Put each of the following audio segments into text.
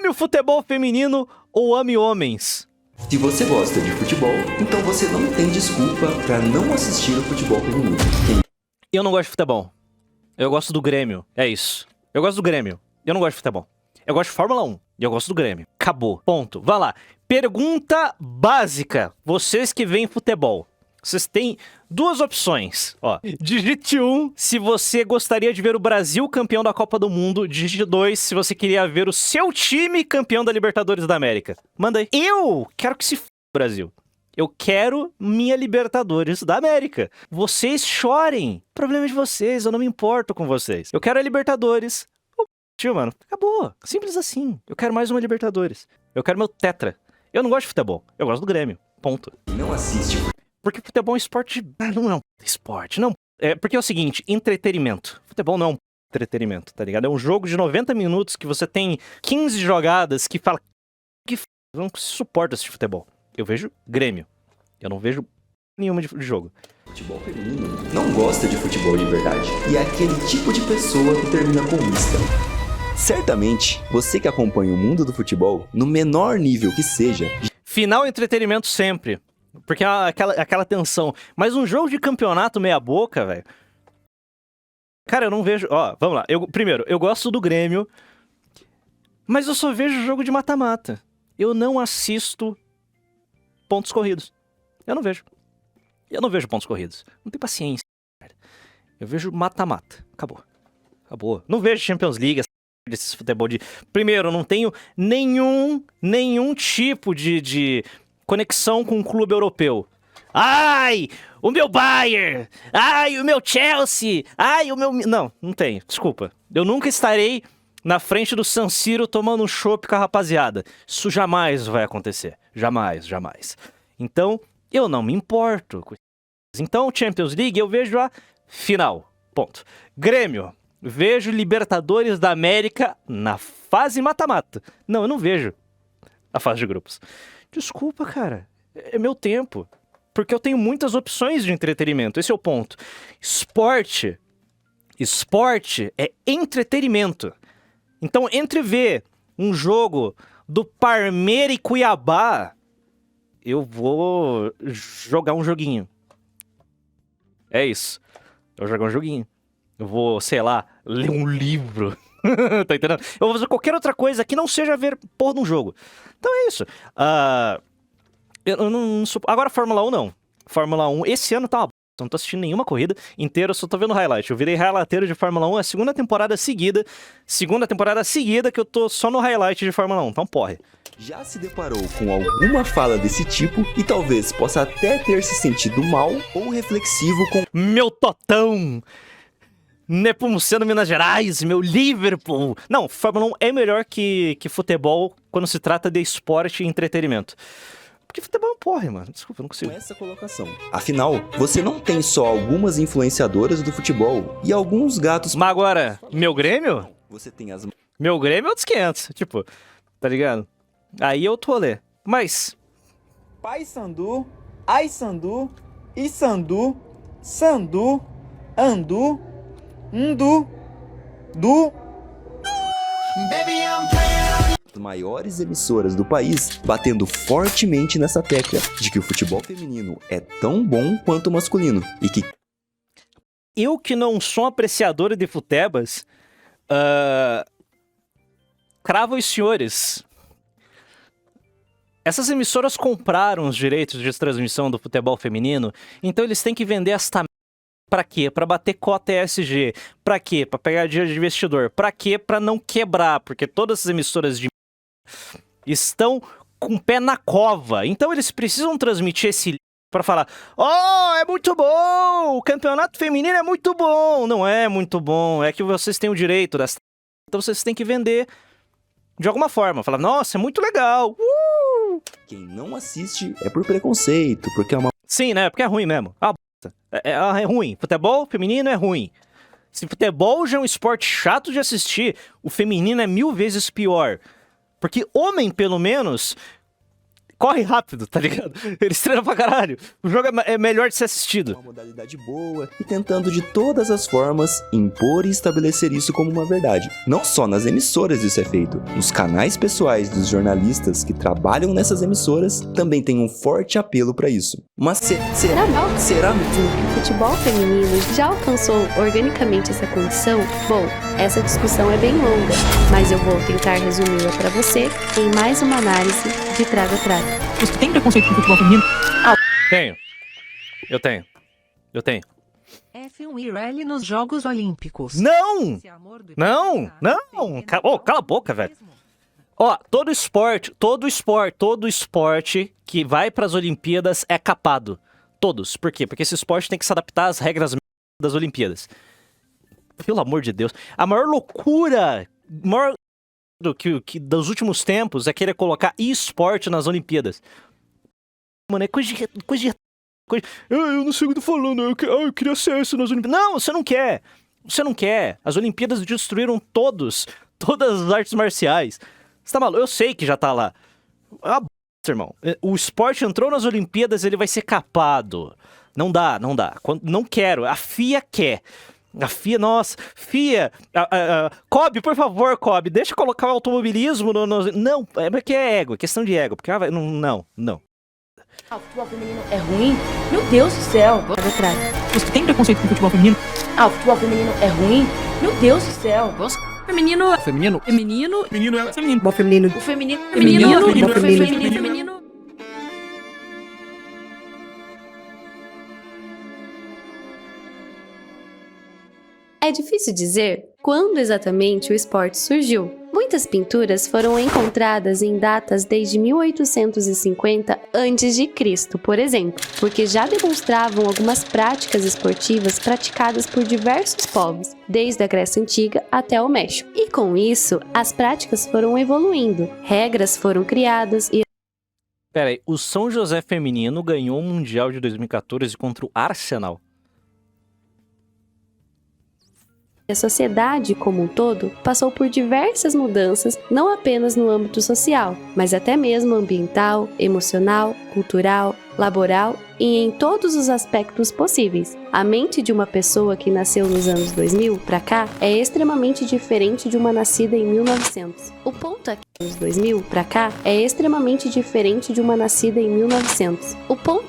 Ame o futebol feminino ou ame homens? Se você gosta de futebol, então você não tem desculpa pra não assistir o futebol feminino. Eu não gosto de futebol. Eu gosto do Grêmio. É isso. Eu gosto do Grêmio. Eu não gosto de futebol. Eu gosto de Fórmula 1. E eu gosto do Grêmio. Acabou. Ponto. Vai lá. Pergunta básica. Vocês que veem futebol. Vocês têm duas opções. Ó, digite 1 se você gostaria de ver o Brasil campeão da Copa do Mundo. Digite 2 se você queria ver o seu time campeão da Libertadores da América. Manda aí. Eu quero que se f*** o Brasil. Eu quero minha Libertadores da América. Vocês chorem. Problema de vocês, eu não me importo com vocês. Eu quero a Libertadores. Tio, mano, acabou. Simples assim. Eu quero mais uma Libertadores. Eu quero meu tetra. Eu não gosto de futebol. Eu gosto do Grêmio. Ponto. Não assiste. Porque futebol é um esporte... não é um esporte, não. É porque é o seguinte, entretenimento. Futebol não é um entretenimento, tá ligado? É um jogo de 90 minutos que você tem 15 jogadas que fala... Eu não suporto assistir futebol. Eu vejo Grêmio. Eu não vejo nenhuma de jogo. Futebol feminino não gosta de futebol de verdade. E é aquele tipo de pessoa que termina com isca. Certamente, você que acompanha o mundo do futebol, no menor nível que seja... Final entretenimento sempre. Porque é aquela tensão. Mas um jogo de campeonato meia boca, velho... Cara, eu não vejo... Ó, vamos lá. Primeiro, eu gosto do Grêmio, mas eu só vejo jogo de mata-mata. Eu não assisto pontos corridos. Eu não vejo. Eu não vejo pontos corridos. Não tenho paciência, cara. Eu vejo mata-mata. Acabou. Acabou. Não vejo Champions League, esse futebol de... Primeiro, eu não tenho nenhum tipo de conexão com um clube europeu. Ai, o meu Bayern! Ai, o meu Chelsea! Ai, o meu... Não tenho. Desculpa. Eu nunca estarei na frente do San Siro tomando um chopp com a rapaziada. Isso jamais vai acontecer. Jamais, jamais. Então, eu não me importo. Então, Champions League, eu vejo a final. Ponto. Grêmio, vejo Libertadores da América na fase mata-mata. Não, eu não vejo a fase de grupos. Desculpa, cara. É meu tempo. Porque eu tenho muitas opções de entretenimento. Esse é o ponto. Esporte é entretenimento. Então, entre ver um jogo do Parmeira e Cuiabá, eu vou jogar um joguinho. É isso. Eu vou jogar um joguinho. Eu vou, sei lá, ler um livro. Tá entendendo? Eu vou fazer qualquer outra coisa que não seja ver porra de um jogo. Então é isso. Eu não sou... Agora, Fórmula 1 não. Fórmula 1, esse ano tá uma... Eu não tô assistindo nenhuma corrida inteira, eu só tô vendo highlight. Eu virei highlighteiro de Fórmula 1 a segunda temporada seguida que eu tô só no highlight de Fórmula 1. Então, porra. Já se deparou com alguma fala desse tipo e talvez possa até ter se sentido mal ou reflexivo com... Meu Totão! Nepomuceno, Minas Gerais, meu Liverpool! Não, Fórmula 1 é melhor que futebol quando se trata de esporte e entretenimento. Porque futebol é um porre, mano. Desculpa, eu não consigo. Com essa colocação. Afinal, você não tem só algumas influenciadoras do futebol e alguns gatos... Mas agora, meu Grêmio? Você tem as... Meu Grêmio é outros 500, tipo, tá ligado? Aí eu tô ali. Mas... Paysandu, Aysandu, Isandu, Sandu, Andu, Ndu, Du... maiores emissoras do país batendo fortemente nessa tecla de que o futebol feminino é tão bom quanto o masculino e que... Eu que não sou apreciador de futebas, cravo os senhores. Essas emissoras compraram os direitos de transmissão do futebol feminino, então eles têm que vender esta... Pra quê? Pra bater cota ESG. Pra quê? Pra pegar dinheiro de investidor. Pra quê? Pra não quebrar, porque todas as emissoras de... estão com o pé na cova. Então eles precisam transmitir esse para falar: oh, é muito bom, o campeonato feminino é muito bom. Não é muito bom, é que vocês têm o direito dessa... Então vocês têm que vender de alguma forma. Falar: nossa, é muito legal. Quem não assiste é por preconceito, porque é uma... Sim, né? Porque é ruim mesmo. É ruim. Futebol feminino é ruim. Se futebol já é um esporte chato de assistir, o feminino é 1000 vezes pior. Porque homem, pelo menos, corre rápido, tá ligado? Eles treinam pra caralho. O jogo é melhor de ser assistido. Uma modalidade boa e tentando de todas as formas impor e estabelecer isso como uma verdade. Não só nas emissoras isso é feito, nos canais pessoais dos jornalistas que trabalham nessas emissoras também tem um forte apelo pra isso. Mas será mesmo? O futebol feminino já alcançou organicamente essa condição? Bom, essa discussão é bem longa, mas eu vou tentar resumi-la para você em mais uma análise de trago a trago. Você tem preconceito com o futebol feminino? Tenho. Eu tenho. F1 e rally nos Jogos Olímpicos. Não! Esse amor do Não! Cala a boca, velho. Ó, todo esporte que vai pras Olimpíadas é capado. Todos. Por quê? Porque esse esporte tem que se adaptar às regras das Olimpíadas. Pelo amor de Deus. A maior loucura que dos últimos tempos é querer colocar esporte nas Olimpíadas. Mano, é coisa de... Eu não sei o que eu tô falando. Eu queria ser isso nas Olimpíadas. Não, você não quer. Você não quer. As Olimpíadas destruíram todas as artes marciais. Você tá maluco? Eu sei que já tá lá. É uma bosta, irmão. O esporte entrou nas Olimpíadas, ele vai ser capado. Não dá. Não quero. A FIA quer. A FIA, nossa. FIA. Kobe, por favor, Kobe. Deixa eu colocar o automobilismo no... Não, é porque é ego. É questão de ego. Porque não. O futebol feminino é ruim? Meu Deus do céu! Você tem preconceito com o futebol feminino? O futebol feminino é ruim? Meu Deus do céu! Feminino. Feminino é feminino. O feminino. O feminino. Feminino. É difícil dizer quando exatamente o esporte surgiu. Muitas pinturas foram encontradas em datas desde 1850 a.C., por exemplo, porque já demonstravam algumas práticas esportivas praticadas por diversos povos, desde a Grécia Antiga até o México. E com isso, as práticas foram evoluindo, regras foram criadas e Pera aí, o São José feminino ganhou o Mundial de 2014 contra o Arsenal. a sociedade como um todo passou por diversas mudanças, não apenas no âmbito social, mas até mesmo ambiental, emocional, cultural, laboral e em todos os aspectos possíveis. A mente de uma pessoa que nasceu nos anos 2000 pra cá é extremamente diferente de uma nascida em 1900. O ponto aqui nos 2000 pra cá é extremamente diferente de uma nascida em 1900. O ponto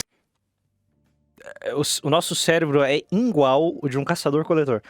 O nosso cérebro é igual o de um caçador-coletor.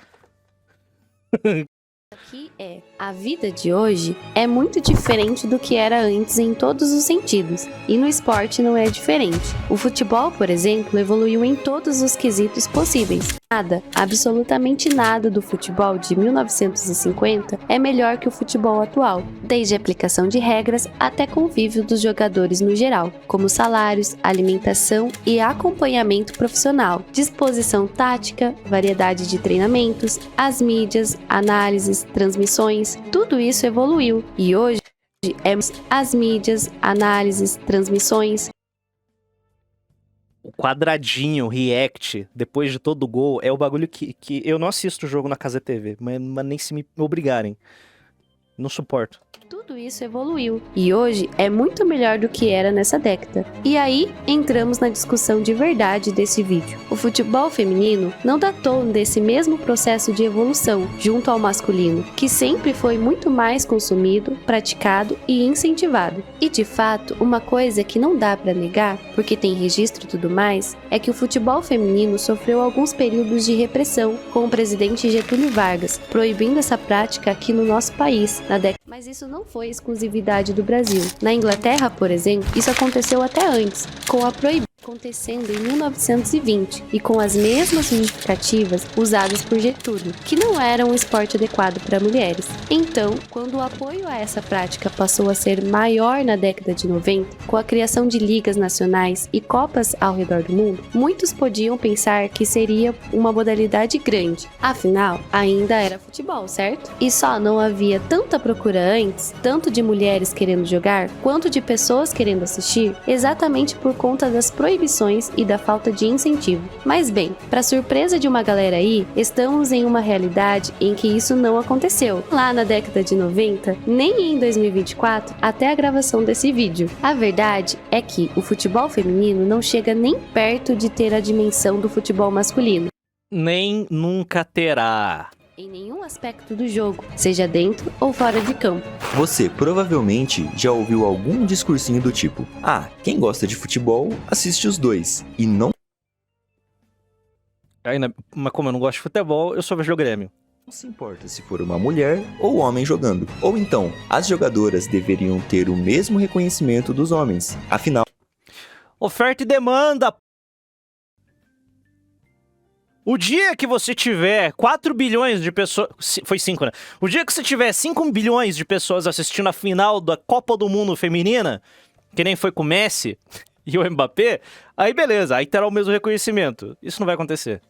aqui é: a vida de hoje é muito diferente do que era antes em todos os sentidos, e no esporte não é diferente. O futebol, por exemplo, evoluiu em todos os quesitos possíveis. Nada, absolutamente nada do futebol de 1950 é melhor que o futebol atual, desde a aplicação de regras até convívio dos jogadores no geral, como salários, alimentação e acompanhamento profissional, disposição tática, variedade de treinamentos, as mídias, transmissões, tudo isso evoluiu e hoje as mídias, análises, transmissões. O quadradinho, react, depois de todo gol, é o bagulho que eu não assisto o jogo na Casa TV, mas nem se me obrigarem. Não suporto. Tudo isso evoluiu e hoje é muito melhor do que era nessa década. E aí entramos na discussão de verdade desse vídeo. O futebol feminino não datou desse mesmo processo de evolução junto ao masculino, que sempre foi muito mais consumido, praticado e incentivado. E de fato, uma coisa que não dá para negar, porque tem registro e tudo mais, é que o futebol feminino sofreu alguns períodos de repressão com o presidente Getúlio Vargas, proibindo essa prática aqui no nosso país na década. Mas isso não foi exclusividade do Brasil. Na Inglaterra, por exemplo, isso aconteceu até antes, com a proibição acontecendo em 1920 e com as mesmas justificativas usadas por Getúlio, que não era um esporte adequado para mulheres. Então, quando o apoio a essa prática passou a ser maior na década de 90, com a criação de ligas nacionais e copas ao redor do mundo, muitos podiam pensar que seria uma modalidade grande. Afinal, ainda era futebol, certo? E só não havia tanta procura antes, tanto de mulheres querendo jogar, quanto de pessoas querendo assistir, exatamente por conta das proibições proibições e da falta de incentivo. Mas bem, para surpresa de uma galera aí, estamos em uma realidade em que isso não aconteceu. Lá na década de 90, nem em 2024, até a gravação desse vídeo. A verdade é que o futebol feminino não chega nem perto de ter a dimensão do futebol masculino. Nem nunca terá. Em nenhum aspecto do jogo, seja dentro ou fora de campo. Você provavelmente já ouviu algum discursinho do tipo: ah, quem gosta de futebol, assiste os dois. E não Mas como eu não gosto de futebol, eu só vejo o Grêmio. se importa se for uma mulher ou homem jogando. Ou então, as jogadoras deveriam ter o mesmo reconhecimento dos homens. Afinal, Oferta e demanda. O dia que você tiver 4 bilhões de pessoas... Foi 5, né? O dia que você tiver 5 bilhões de pessoas assistindo a final da Copa do Mundo feminina, que nem foi com o Messi e o Mbappé, aí beleza, aí terá o mesmo reconhecimento. Isso não vai acontecer.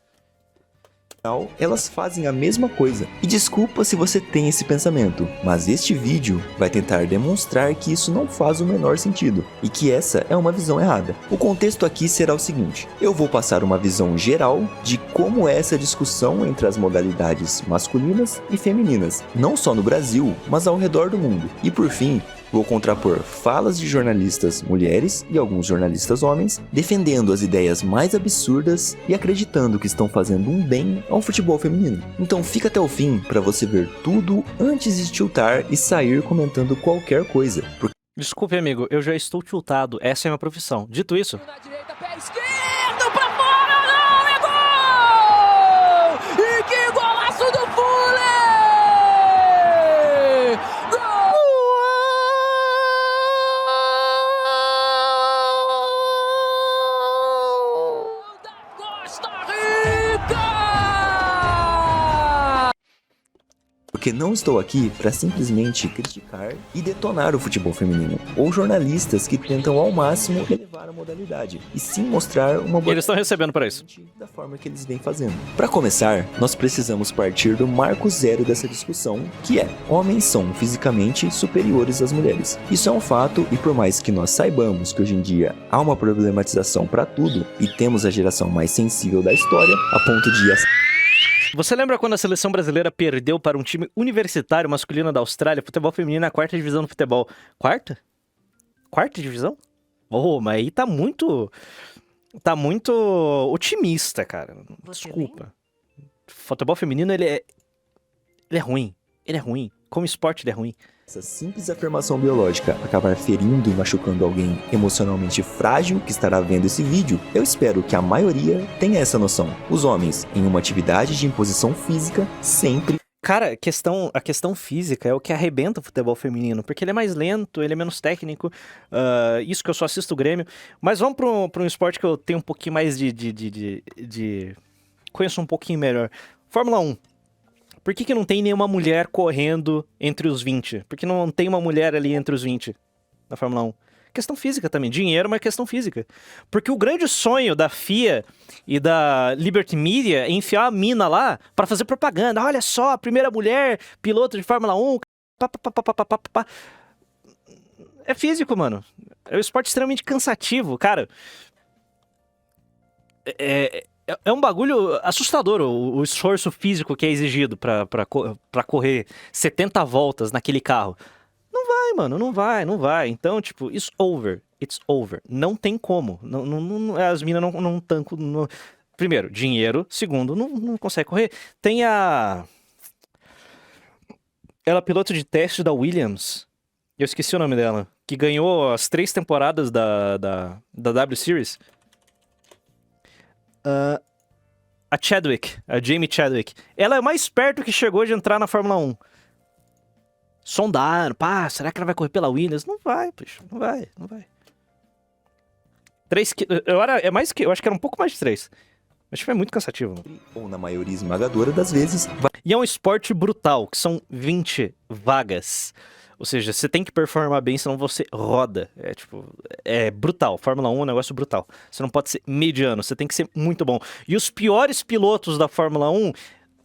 elas fazem a mesma coisa. E desculpa se você tem esse pensamento, mas este vídeo vai tentar demonstrar que isso não faz o menor sentido e que essa é uma visão errada. O contexto aqui será o seguinte: eu vou passar uma visão geral de como é essa discussão entre as modalidades masculinas e femininas, não só no Brasil, mas ao redor do mundo. E por fim, vou contrapor falas de jornalistas mulheres e alguns jornalistas homens defendendo as ideias mais absurdas e acreditando que estão fazendo um bem ao futebol feminino. Então fica até o fim para você ver tudo antes de tiltar e sair comentando qualquer coisa. Desculpe, amigo, eu já estou tiltado. Essa é a minha profissão. Dito isso... Na direita, pé esquerdo, pra fora, não, é gol! E que golaço do Fuller! Costa Rica! Porque não estou aqui para simplesmente criticar e detonar o futebol feminino, ou jornalistas que tentam ao máximo elevar a modalidade, e sim mostrar uma E eles estão recebendo para isso. da forma que eles vêm fazendo. Para começar, nós precisamos partir do marco zero dessa discussão, que é: homens são fisicamente superiores às mulheres. Isso é um fato, e por mais que nós saibamos que hoje em dia há uma problematização para tudo e temos a geração mais sensível da história, a ponto de Você lembra quando a seleção brasileira perdeu para um time universitário masculino da Austrália, futebol feminino na 4ª divisão do futebol? Quarta? 4ª divisão? Oh, mas aí tá muito otimista, cara. Desculpa. Futebol feminino, ele é ruim. Ele é ruim. Como esporte, ele é ruim. essa simples afirmação biológica acabar ferindo e machucando alguém emocionalmente frágil que estará vendo esse vídeo, eu espero que a maioria tenha essa noção. Os homens, em uma atividade de imposição física, sempre... Cara, a questão física é o que arrebenta o futebol feminino, porque ele é mais lento, ele é menos técnico, isso que eu só assisto o Grêmio. Mas vamos pra um esporte que eu tenho um pouquinho mais conheço um pouquinho melhor. Fórmula 1. Por que não tem nenhuma mulher correndo entre os 20? Por que não tem uma mulher ali entre os 20 na Fórmula 1? Questão física também. Dinheiro, mas questão física. Porque o grande sonho da FIA e da Liberty Media é enfiar a mina lá pra fazer propaganda. Olha só, a primeira mulher piloto de Fórmula 1. É físico, mano. É um esporte extremamente cansativo. Cara, é um bagulho assustador o esforço físico que é exigido pra correr 70 voltas naquele carro. Não vai, mano, não vai. Então, tipo, it's over. Não tem como. As minas não tancam. Primeiro, dinheiro. Segundo, não consegue correr. Tem ela é piloto de teste da Williams. Eu esqueci o nome dela. Que ganhou as 3 temporadas da W Series. A Jamie Chadwick. Ela é mais perto que chegou de entrar na Fórmula 1. Sondaram, será que ela vai correr pela Williams? Não vai, bicho, não vai. 3 é mais que, eu acho que era um pouco mais de 3. Mas tipo, é muito cansativo. ou na maioria esmagadora das vezes, E é um esporte brutal, que são 20 vagas. Ou seja, você tem que performar bem, senão você roda. É brutal. Fórmula 1 é um negócio brutal. Você não pode ser mediano, você tem que ser muito bom. E os piores pilotos da Fórmula 1,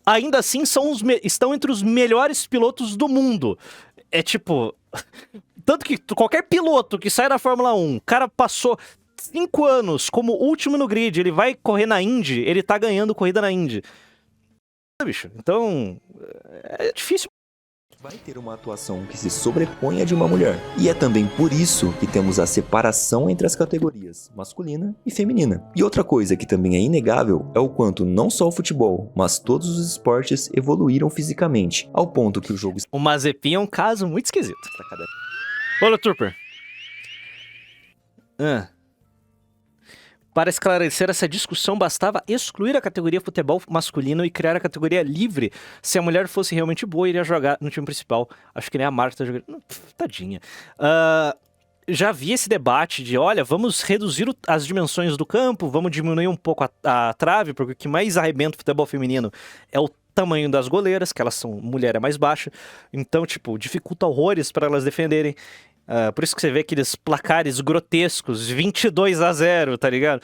ainda assim, estão entre os melhores pilotos do mundo. É tipo... Tanto que qualquer piloto que sai da Fórmula 1, o cara passou 5 anos como último no grid, ele vai correr na Indy, ele tá ganhando corrida na Indy. Bicho, então é difícil. Vai ter uma atuação que se sobrepõe à de uma mulher. E é também por isso que temos a separação entre as categorias masculina e feminina. E outra coisa que também é inegável é o quanto não só o futebol, mas todos os esportes evoluíram fisicamente, ao ponto que o jogo O Mazepin é um caso muito esquisito. está cada Olha, Trooper. Para esclarecer essa discussão, bastava excluir a categoria futebol masculino e criar a categoria livre. Se a mulher fosse realmente boa, iria jogar no time principal. Acho que nem a Marta jogaria. Tadinha. Já vi esse debate de, olha, vamos reduzir as dimensões do campo, vamos diminuir um pouco a trave, porque o que mais arrebenta o futebol feminino é o tamanho das goleiras, que elas são mulher é mais baixa. Então, tipo, dificulta horrores para elas defenderem. Por isso que você vê aqueles placares grotescos, 22-0, tá ligado?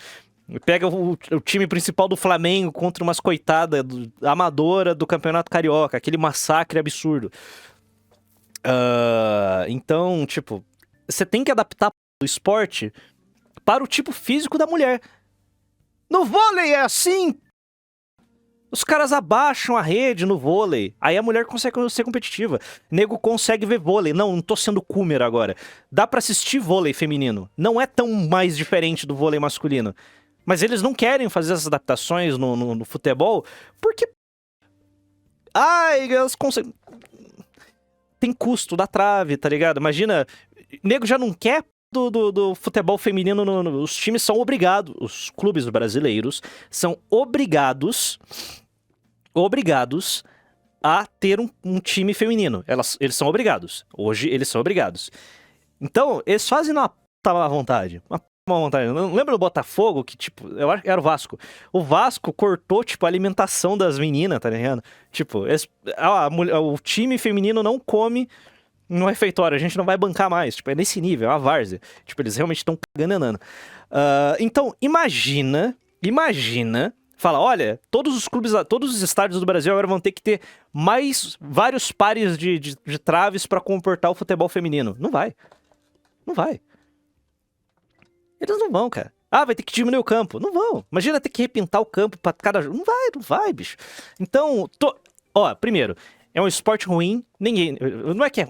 Pega o time principal do Flamengo contra umas coitadas amadora do Campeonato Carioca, aquele massacre absurdo. Então, tipo, você tem que adaptar o esporte para o tipo físico da mulher. No vôlei é assim. Os caras abaixam a rede no vôlei. Aí a mulher consegue ser competitiva. Nego consegue ver vôlei. Não tô sendo coomer agora. Dá pra assistir vôlei feminino. Não é tão mais diferente do vôlei masculino. Mas eles não querem fazer essas adaptações no futebol porque... elas conseguem... Tem custo da trave, tá ligado? Imagina, nego já não quer do futebol feminino. Os times são obrigados, os clubes brasileiros são obrigados a ter um time feminino. Eles são obrigados. Hoje eles são obrigados. Então, eles fazem uma má vontade. Uma vontade. Lembra do Botafogo? Que, tipo, eu acho que era o Vasco. O Vasco cortou, tipo, a alimentação das meninas, tá ligado? Tipo, o time feminino não come no refeitório. A gente não vai bancar mais. Tipo, é nesse nível, é uma várzea. Tipo, eles realmente estão cagando e andando. Então, imagina... Fala, olha, todos os clubes, todos os estádios do Brasil agora vão ter que ter vários pares de traves pra comportar o futebol feminino. Não vai. Não vai. Eles não vão, cara. Vai ter que diminuir o campo. Não vão. Imagina ter que repintar o campo pra cada jogo. Não vai, bicho. Então, primeiro, é um esporte ruim. Não é que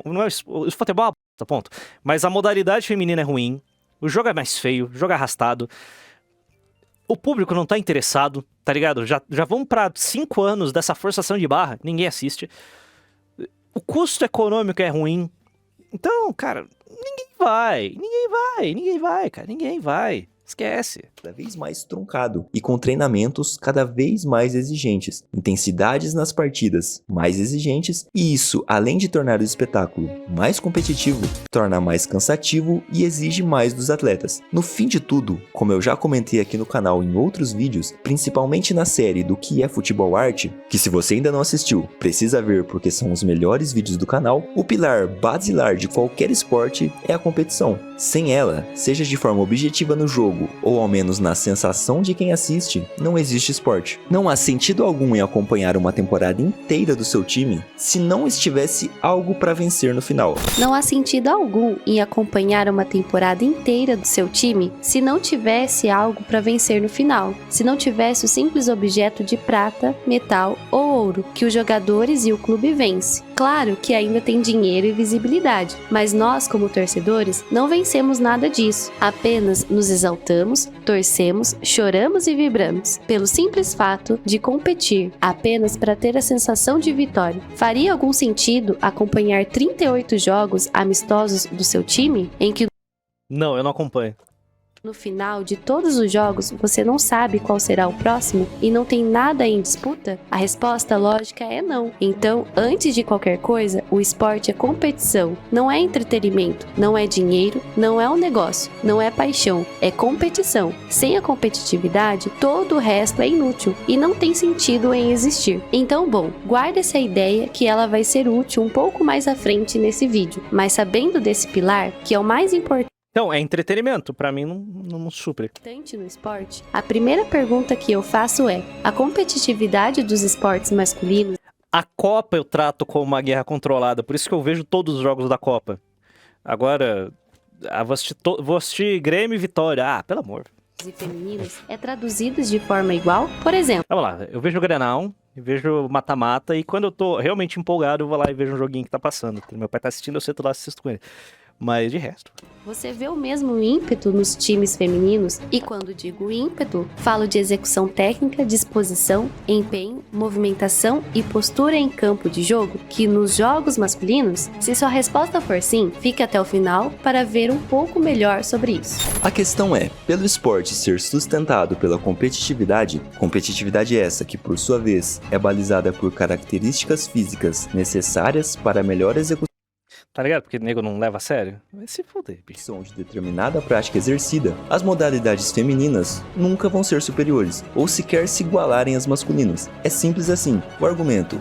o futebol é uma bosta, ponto. Mas a modalidade feminina é ruim. O jogo é mais feio. O jogo é arrastado. O público não tá interessado, tá ligado? Já vão pra 5 anos dessa forçação de barra, ninguém assiste. O custo econômico é ruim. Então, cara, ninguém vai, cara, ninguém vai. Esquece. Cada vez mais truncado e com treinamentos cada vez mais exigentes, intensidades nas partidas mais exigentes, e isso, além de tornar o espetáculo mais competitivo, torna mais cansativo e exige mais dos atletas. No fim de tudo, como eu já comentei aqui no canal em outros vídeos, principalmente na série do que é futebol arte, que se você ainda não assistiu, precisa ver porque são os melhores vídeos do canal, o pilar basilar de qualquer esporte é a competição. Sem ela, seja de forma objetiva no jogo, ou ao menos na sensação de quem assiste, não existe esporte. Não há sentido algum em acompanhar uma temporada inteira do seu time se não estivesse algo para vencer no final. Não há sentido algum em acompanhar uma temporada inteira do seu time se não tivesse algo para vencer no final, se não tivesse o simples objeto de prata, metal ou ouro que os jogadores e o clube vence. Claro que ainda tem dinheiro e visibilidade, mas nós, como torcedores, não vencemos nada disso. Apenas nos exaltamos, torcemos, choramos e vibramos, pelo simples fato de competir, apenas para ter a sensação de vitória. Faria algum sentido acompanhar 38 jogos amistosos do seu time, em que Não, eu não acompanho. no final de todos os jogos você não sabe qual será o próximo e não tem nada em disputa? A resposta lógica é não. Então, antes de qualquer coisa, o esporte é competição, não é entretenimento, não é dinheiro, não é um negócio, não é paixão, é competição. Sem a competitividade, todo o resto é inútil e não tem sentido em existir. Então, bom, guarda essa ideia que ela vai ser útil um pouco mais à frente nesse vídeo, mas sabendo desse pilar, que é o mais importante Então, é entretenimento. Pra mim, não supre. no esporte, a primeira pergunta que eu faço é: a competitividade dos esportes masculinos A Copa eu trato como uma guerra controlada. Por isso que eu vejo todos os jogos da Copa. Agora, vou assistir Grêmio e Vitória. Pelo amor. e femininos é traduzidas de forma igual? Por exemplo, Vamos lá, eu vejo o Grenal, eu vejo mata-mata, e quando eu tô realmente empolgado, eu vou lá e vejo um joguinho que tá passando. Meu pai tá assistindo, eu sento lá e assisto com ele. Mas de resto. você vê o mesmo ímpeto nos times femininos, e quando digo ímpeto, falo de execução técnica, disposição, empenho, movimentação e postura em campo de jogo, que nos jogos masculinos? Se sua resposta for sim, fique até o final para ver um pouco melhor sobre isso. A questão é, pelo esporte ser sustentado pela competitividade essa que por sua vez é balizada por características físicas necessárias para a melhor execução Tá ligado? Porque o nego não leva a sério. Vai se fuder, bicho. de determinada prática exercida, as modalidades femininas nunca vão ser superiores, ou sequer se igualarem às masculinas. É simples assim. O argumento,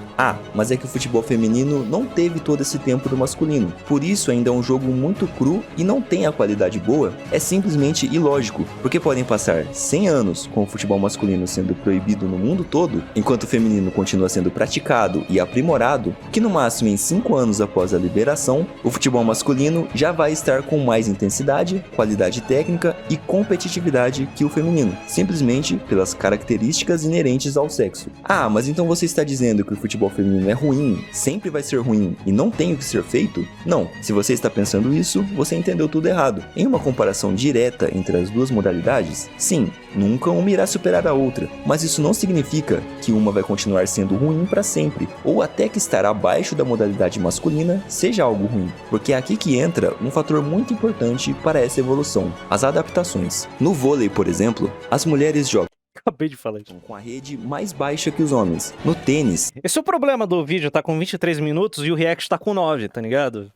mas é que o futebol feminino não teve todo esse tempo do masculino, por isso ainda é um jogo muito cru e não tem a qualidade boa, é simplesmente ilógico, porque podem passar 100 anos com o futebol masculino sendo proibido no mundo todo, enquanto o feminino continua sendo praticado e aprimorado, que no máximo em 5 anos após a liberação, o futebol masculino já vai estar com mais intensidade, qualidade técnica e competitividade que o feminino, simplesmente pelas características inerentes ao sexo. Mas então você está dizendo que o futebol feminino é ruim, sempre vai ser ruim e não tem o que ser feito? Não, se você está pensando isso, você entendeu tudo errado. Em uma comparação direta entre as duas modalidades, sim, nunca uma irá superar a outra, mas isso não significa que uma vai continuar sendo ruim para sempre, ou até que estar abaixo da modalidade masculina seja algo ruim, porque é aqui que entra um fator muito importante para essa evolução, as adaptações. No vôlei, por exemplo, as mulheres jogam Acabei de falar isso. com a rede mais baixa que os homens. No tênis, Esse é o problema do vídeo, tá com 23 minutos e o react tá com 9, tá ligado?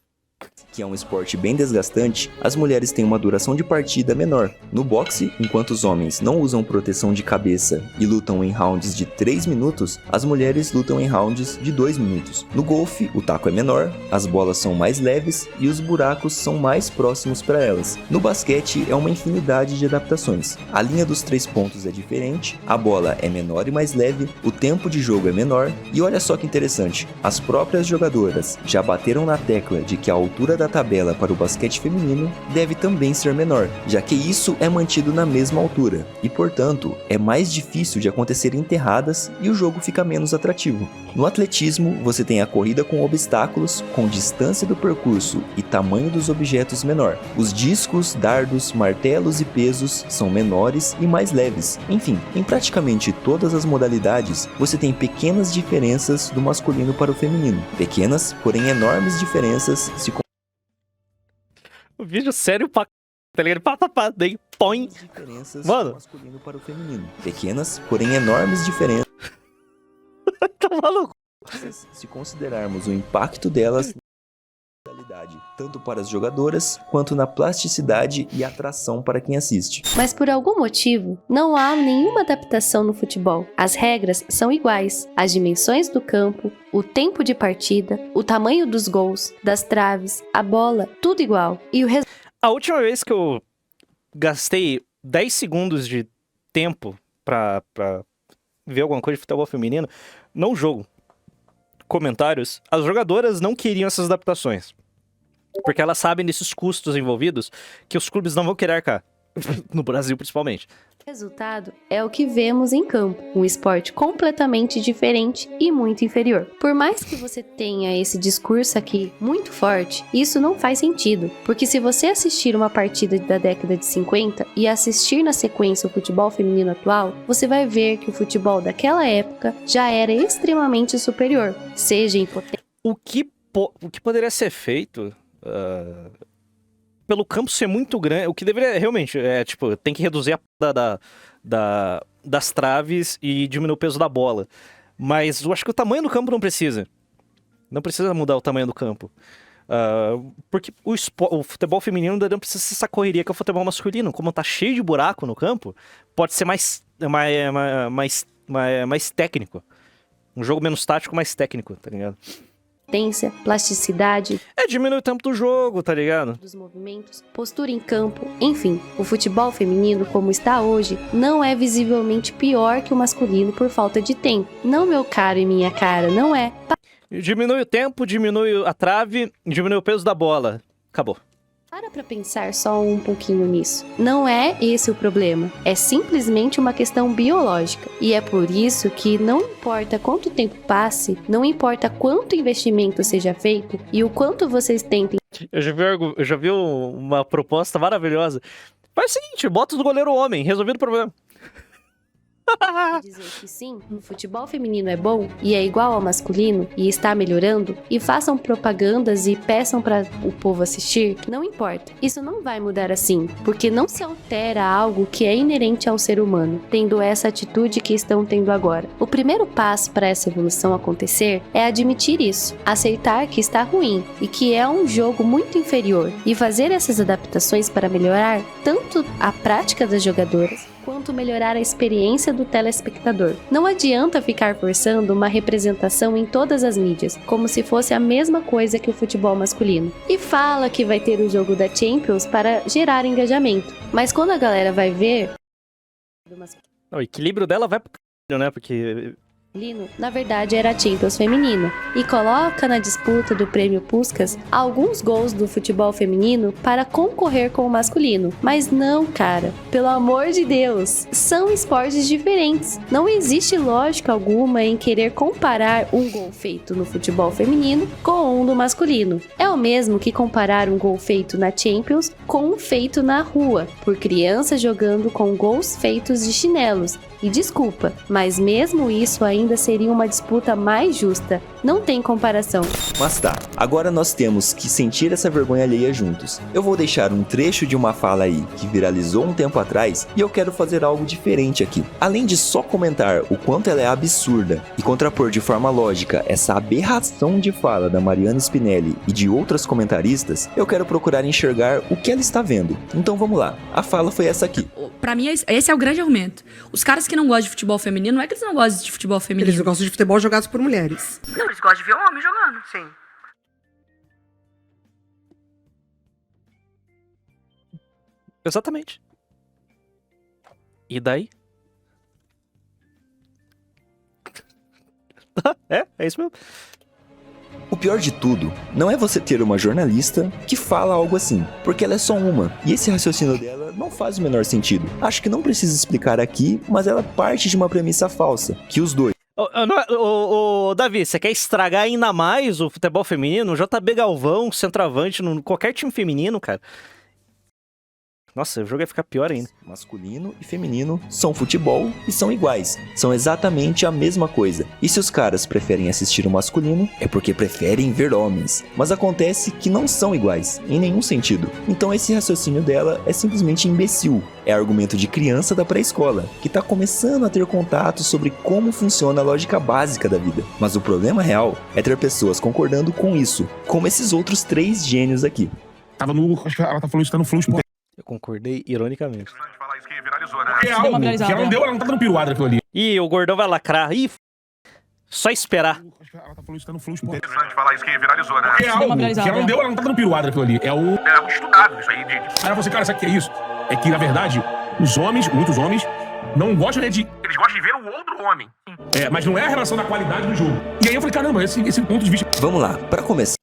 que é um esporte bem desgastante, as mulheres têm uma duração de partida menor. No boxe, enquanto os homens não usam proteção de cabeça e lutam em rounds de 3 minutos, as mulheres lutam em rounds de 2 minutos. No golfe, o taco é menor, as bolas são mais leves e os buracos são mais próximos para elas. No basquete, é uma infinidade de adaptações. A linha dos 3 pontos é diferente, a bola é menor e mais leve, o tempo de jogo é menor, e olha só que interessante, as próprias jogadoras já bateram na tecla de que a altura da tabela para o basquete feminino deve também ser menor, já que isso é mantido na mesma altura, e portanto, é mais difícil de acontecer enterradas e o jogo fica menos atrativo. No atletismo, você tem a corrida com obstáculos, com distância do percurso e tamanho dos objetos menor. Os discos, dardos, martelos e pesos são menores e mais leves. Enfim, em praticamente todas as modalidades, você tem pequenas diferenças do masculino para o feminino. Pequenas, porém enormes diferenças se O vídeo sério pra... Tá ligado? Daí põe... diferenças Mano. do masculino para o feminino. Pequenas, porém enormes diferenças Tá maluco? se considerarmos o impacto delas na modalidade, tanto para as jogadoras quanto na plasticidade e atração para quem assiste. Mas por algum motivo, não há nenhuma adaptação no futebol. As regras são iguais, as dimensões do campo, o tempo de partida, o tamanho dos gols, das traves, a bola, tudo igual. E o A última vez que eu gastei 10 segundos de tempo pra ver alguma coisa de futebol feminino, não jogo. Comentários, as jogadoras não queriam essas adaptações. Porque elas sabem desses custos envolvidos que os clubes não vão querer arcar. No Brasil, principalmente. resultado é o que vemos em campo, um esporte completamente diferente e muito inferior. Por mais que você tenha esse discurso aqui muito forte, isso não faz sentido, porque se você assistir uma partida da década de 50 e assistir na sequência o futebol feminino atual, você vai ver que o futebol daquela época já era extremamente superior, seja em potência. O que poderia ser feito pelo campo ser muito grande, o que deveria realmente tem que reduzir a das traves e diminuir o peso da bola. Mas eu acho que o tamanho do campo não precisa. Não precisa mudar o tamanho do campo. Porque o futebol feminino não precisa ser essa correria que é o futebol masculino. Como tá cheio de buraco no campo, pode ser mais técnico. Um jogo menos tático, mais técnico, tá ligado? Potência, plasticidade, Diminui o tempo do jogo, tá ligado? dos movimentos, postura em campo, enfim, o futebol feminino como está hoje não é visivelmente pior que o masculino por falta de tempo. Não, meu caro e minha cara, não é. Diminui o tempo, diminui a trave, diminui o peso da bola. Acabou. Para pensar só um pouquinho nisso. Não é esse o problema, é simplesmente uma questão biológica. E é por isso que não importa quanto tempo passe, não importa quanto investimento seja feito e o quanto vocês tentem Eu já vi uma proposta maravilhosa. Faz o seguinte, bota do goleiro homem, resolvido o problema. dizer que sim, o futebol feminino é bom e é igual ao masculino e está melhorando, e façam propagandas e peçam para o povo assistir, não importa. Isso não vai mudar assim, porque não se altera algo que é inerente ao ser humano, tendo essa atitude que estão tendo agora. O primeiro passo para essa evolução acontecer é admitir isso, aceitar que está ruim e que é um jogo muito inferior, e fazer essas adaptações para melhorar tanto a prática das jogadoras quanto melhorar a experiência do telespectador. Não adianta ficar forçando uma representação em todas as mídias, como se fosse a mesma coisa que o futebol masculino. E fala que vai ter o jogo da Champions para gerar engajamento, mas quando a galera vai ver... O equilíbrio dela vai pro c****, né? Porque... na verdade era a Champions feminina, e coloca na disputa do prêmio Puskás alguns gols do futebol feminino para concorrer com o masculino. Mas não, cara, pelo amor de Deus, são esportes diferentes. Não existe lógica alguma em querer comparar um gol feito no futebol feminino com um do masculino. É o mesmo que comparar um gol feito na Champions com um feito na rua, por crianças jogando com gols feitos de chinelos. E desculpa, mas mesmo isso ainda seria uma disputa mais justa. Não tem comparação. Mas tá, agora nós temos que sentir essa vergonha alheia juntos. Eu vou deixar um trecho de uma fala aí que viralizou um tempo atrás e eu quero fazer algo diferente aqui. Além de só comentar o quanto ela é absurda e contrapor de forma lógica essa aberração de fala da Mariana Spinelli e de outras comentaristas, eu quero procurar enxergar o que ela está vendo. Então vamos lá, a fala foi essa aqui. Pra mim, esse é o grande argumento. Os caras que não gostam de futebol feminino, não é que eles não gostam de futebol feminino. Eles gostam de futebol jogados por mulheres. Não, eles gostam de ver homem jogando. Sim. Exatamente. E daí? É isso mesmo. O pior de tudo, não é você ter uma jornalista que fala algo assim, porque ela é só uma, e esse raciocínio dela não faz o menor sentido. Acho que não precisa explicar aqui, mas ela parte de uma premissa falsa, que os dois... Davi, você quer estragar ainda mais o futebol feminino? JB Galvão, centroavante, qualquer time feminino, cara. Nossa, o jogo ia ficar pior ainda. Masculino e feminino são futebol e são iguais. São exatamente a mesma coisa. E se os caras preferem assistir o masculino, é porque preferem ver homens. Mas acontece que não são iguais, em nenhum sentido. Então esse raciocínio dela é simplesmente imbecil. É argumento de criança da pré-escola, que tá começando a ter contato sobre como funciona a lógica básica da vida. Mas o problema real é ter pessoas concordando com isso, como esses outros 3 gênios aqui. Ela tá falando isso, tá no Flow Sport. Eu concordei ironicamente. Falar isso que viralizou, né? É algo que ela não deu, ela não tá dando piruada aquilo ali. Ih, o gordão vai lacrar. Ih, só esperar. Ela tá falando isso, tá no Flow Sport. Interessante falar isso que viralizou, né? É algo que ela não deu, ela não tá dando piruada aquilo ali. É algo estudado isso aí, gente. Aí ela falou assim, cara, sabe o que é isso? É que, na verdade, os homens, muitos homens, não gostam de... Eles gostam de ver o outro homem. Mas não é a relação da qualidade do jogo. E aí eu falei, caramba, esse ponto de vista... Vamos lá, pra começar.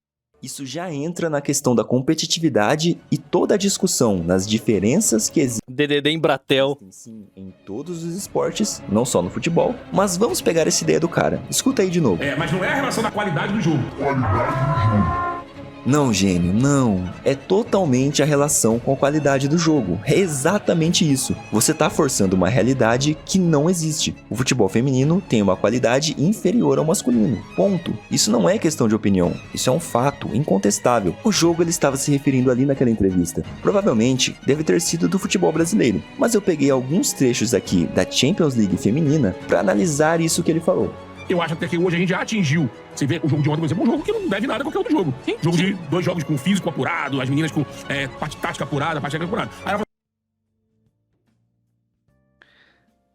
Isso já entra na questão da competitividade e toda a discussão nas diferenças que existem DDD em Bratel. Sim, em todos os esportes, não só no futebol. Mas vamos pegar essa ideia do cara. Escuta aí de novo. Mas não é a relação da qualidade do jogo. Não, gênio, não. É totalmente a relação com a qualidade do jogo. É exatamente isso. Você tá forçando uma realidade que não existe. O futebol feminino tem uma qualidade inferior ao masculino. Ponto. Isso não é questão de opinião. Isso é um fato incontestável. O jogo ele estava se referindo ali naquela entrevista. Provavelmente deve ter sido do futebol brasileiro. Mas eu peguei alguns trechos aqui da Champions League feminina para analisar isso que ele falou. Eu acho até que hoje a gente já atingiu. Você vê o jogo de ontem, por exemplo, um jogo que não deve nada a qualquer outro jogo. Sim, jogo de 2 jogos com físico apurado, as meninas com parte tática apurada, parte técnica apurada. Aí ela fala,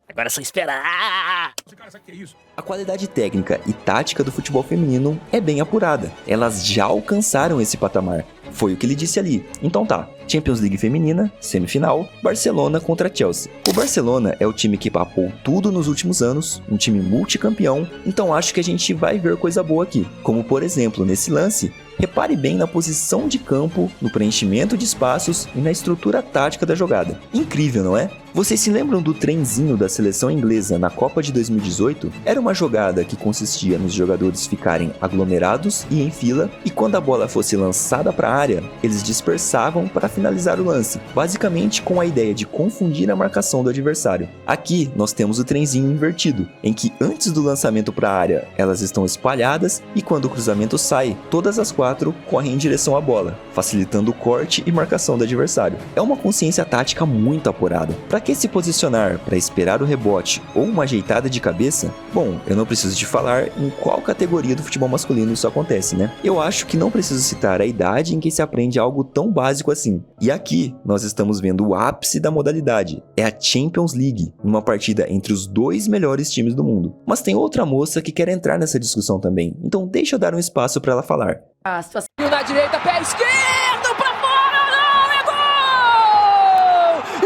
agora é só esperar. cara, sabe o que é isso? A qualidade técnica e tática do futebol feminino é bem apurada. Elas já alcançaram esse patamar. Foi o que ele disse ali. Então tá, Champions League feminina, semifinal, Barcelona contra Chelsea. O Barcelona é o time que papou tudo nos últimos anos, um time multicampeão, então acho que a gente vai ver coisa boa aqui. Como por exemplo, nesse lance, repare bem na posição de campo, no preenchimento de espaços e na estrutura tática da jogada. Incrível, não é? Vocês se lembram do trenzinho da seleção inglesa na Copa de 2018? Era uma jogada que consistia nos jogadores ficarem aglomerados e em fila, e quando a bola fosse lançada para a área, eles dispersavam para finalizar o lance, basicamente com a ideia de confundir a marcação do adversário. Aqui nós temos o trenzinho invertido, em que antes do lançamento para a área, elas estão espalhadas e quando o cruzamento sai, todas as 4 correm em direção à bola, facilitando o corte e marcação do adversário. É uma consciência tática muito apurada. Para que se posicionar para esperar o rebote ou uma ajeitada de cabeça? Bom, eu não preciso te falar em qual categoria do futebol masculino isso acontece, né? Eu acho que não preciso citar a idade em que se aprende algo tão básico assim. E aqui nós estamos vendo o ápice da modalidade. É a Champions League, uma partida entre os 2 melhores times do mundo. Mas tem outra moça que quer entrar nessa discussão também, então deixa eu dar um espaço para ela falar. A situação na direita, pé esquerdo pra fora, não é gol!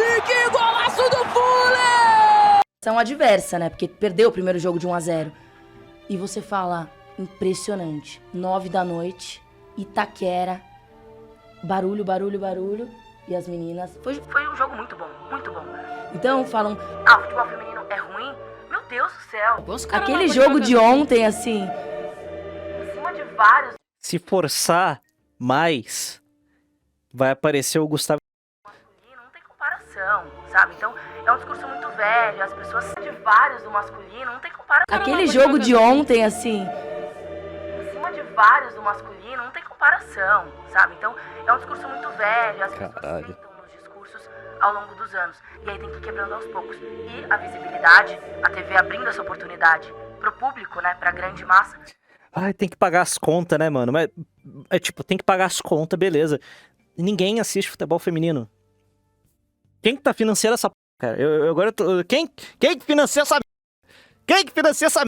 E que golaço do Fulham! São adversa, né? Porque perdeu o primeiro jogo de 1-0. E você fala, impressionante. 9 da noite, Itaquera, barulho. E as meninas... Foi um jogo muito bom, muito bom. Então falam, o futebol feminino é ruim? Meu Deus do céu. Aquele jogo de ontem, assim, em cima de vários... Se forçar mais, vai aparecer o Gustavo. Não tem comparação, sabe? Então, é um discurso muito velho, as pessoas de vários do masculino, não tem comparação. Aquele jogo de ontem, assim, em cima de vários do masculino, não tem comparação, sabe? Então, é um discurso muito velho, as pessoas ficam nos discursos ao longo dos anos. E aí tem que ir quebrando aos poucos. E a visibilidade, a TV abrindo essa oportunidade pro público, né, pra grande massa. Ai, tem que pagar as contas, né, mano? Mas, tem que pagar as contas, beleza. Ninguém assiste futebol feminino. Quem que tá financiando essa p***, cara? Eu agora tô... Quem que financia essa... Quem que financia essa...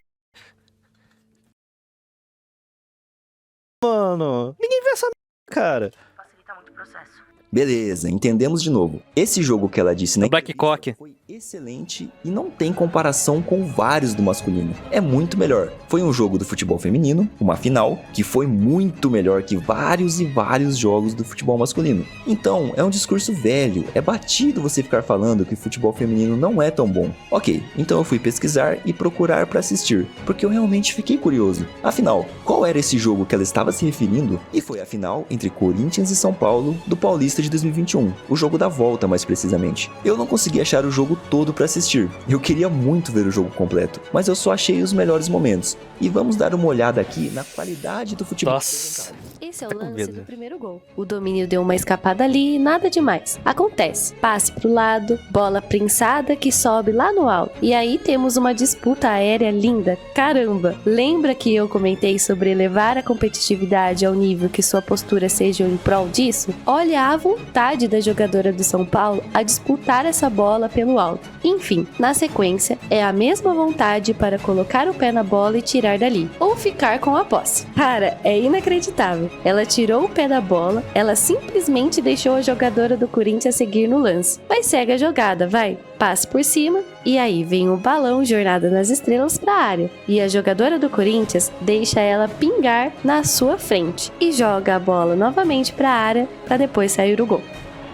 Mano, ninguém vê essa... cara. Facilita muito o processo. Beleza, entendemos de novo. Esse jogo que ela disse na Black Cock foi excelente e não tem comparação com vários do masculino. É muito melhor. Foi um jogo do futebol feminino, uma final, que foi muito melhor que vários e vários jogos do futebol masculino. Então, é um discurso velho, é batido você ficar falando que o futebol feminino não é tão bom. Ok, então eu fui pesquisar e procurar para assistir, porque eu realmente fiquei curioso. Afinal, qual era esse jogo que ela estava se referindo? E foi a final entre Corinthians e São Paulo do Paulista de 2021, o jogo da volta mais precisamente. Eu não consegui achar o jogo todo para assistir, eu queria muito ver o jogo completo, mas eu só achei os melhores momentos. E vamos dar uma olhada aqui na qualidade do futebol. Nossa. Esse é o lance do primeiro gol. O domínio deu uma escapada ali, nada demais. Acontece. Passe pro lado, bola prensada que sobe lá no alto. E aí temos uma disputa aérea linda. Caramba! Lembra que eu comentei sobre elevar a competitividade ao nível que sua postura seja em prol disso? Olha a vontade da jogadora do São Paulo a disputar essa bola pelo alto. Enfim, na sequência, é a mesma vontade para colocar o pé na bola e tirar dali. Ou ficar com a posse. Cara, é inacreditável. Ela tirou o pé da bola, ela simplesmente deixou a jogadora do Corinthians seguir no lance. Mas segue a jogada, vai. Passe por cima, e aí vem o balão Jornada nas Estrelas para a área. E a jogadora do Corinthians deixa ela pingar na sua frente. E joga a bola novamente para a área, para depois sair o gol.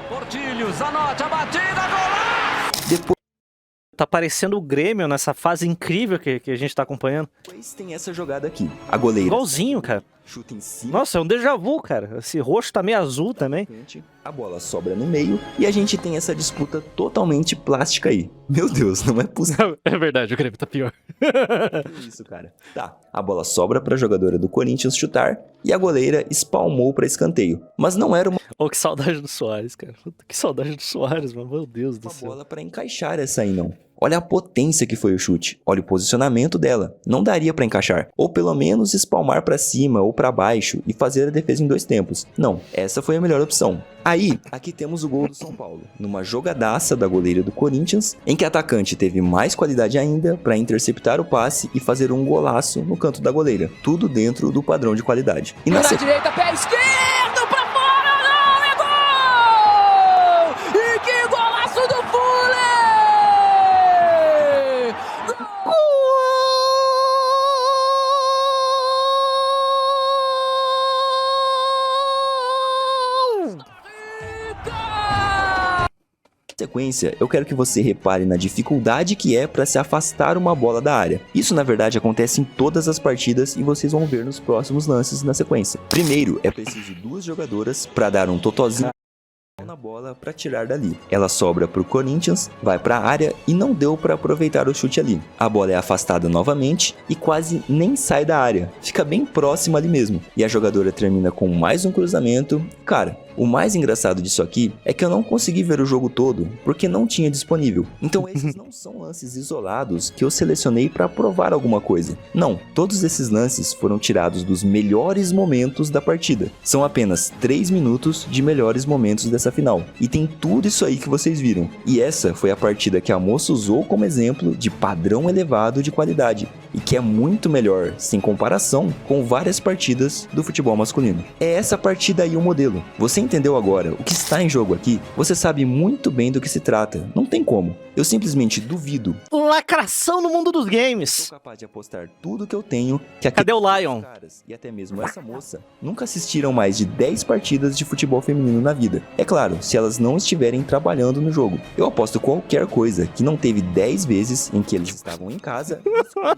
Portilhos, anote a batida, golaço! Depois tá parecendo o Grêmio nessa fase incrível que a gente tá acompanhando. tem essa jogada aqui. A goleira igualzinho, cara. Chuta em cima. Nossa, é um déjà vu, cara. Esse roxo tá meio azul também. A bola sobra no meio e a gente tem essa disputa totalmente plástica aí. Meu Deus, não é possível. É verdade, o Grêmio tá pior. Que isso, cara. Tá, a bola sobra pra jogadora do Corinthians chutar e a goleira espalmou pra escanteio. Mas não era uma... Oh, que saudade do Soares, cara. Que saudade do Soares, mano. Meu Deus do céu. bola pra encaixar essa aí, não. Olha a potência que foi o chute. Olha o posicionamento dela. Não daria pra encaixar. Ou pelo menos espalmar pra cima ou pra baixo e fazer a defesa em 2 tempos. Não, essa foi a melhor opção. Aí, aqui temos o gol do São Paulo. Numa jogadaça da goleira do Corinthians, em que a atacante teve mais qualidade ainda pra interceptar o passe e fazer um golaço no canto da goleira. Tudo dentro do padrão de qualidade. E na direita, pé esquerdo pra fora, não é Na sequência, eu quero que você repare na dificuldade que é para se afastar uma bola da área. Isso, na verdade, acontece em todas as partidas e vocês vão ver nos próximos lances na sequência. Primeiro, é preciso 2 jogadoras para dar um totozinho na bola para tirar dali. Ela sobra pro Corinthians, vai para a área e não deu para aproveitar o chute ali. A bola é afastada novamente e quase nem sai da área. Fica bem próxima ali mesmo. E a jogadora termina com mais um cruzamento. Cara, o mais engraçado disso aqui é que eu não consegui ver o jogo todo porque não tinha disponível. Então esses não são lances isolados que eu selecionei para provar alguma coisa. Não, todos esses lances foram tirados dos melhores momentos da partida. São apenas 3 minutos de melhores momentos dessa final. E tem tudo isso aí que vocês viram. E essa foi a partida que a moça usou como exemplo de padrão elevado de qualidade. E que é muito melhor, sem comparação, com várias partidas do futebol masculino. É essa partida aí o modelo. Você entendeu agora o que está em jogo aqui? Você sabe muito bem do que se trata. Não tem como. Eu simplesmente duvido. Lacração no mundo dos games. Sou capaz de apostar tudo que eu tenho que Cadê o Lion? Caras, e até mesmo essa moça nunca assistiram mais de 10 partidas de futebol feminino na vida. É claro, se elas não estiverem trabalhando no jogo. Eu aposto qualquer coisa que não teve 10 vezes em que eles estavam em casa.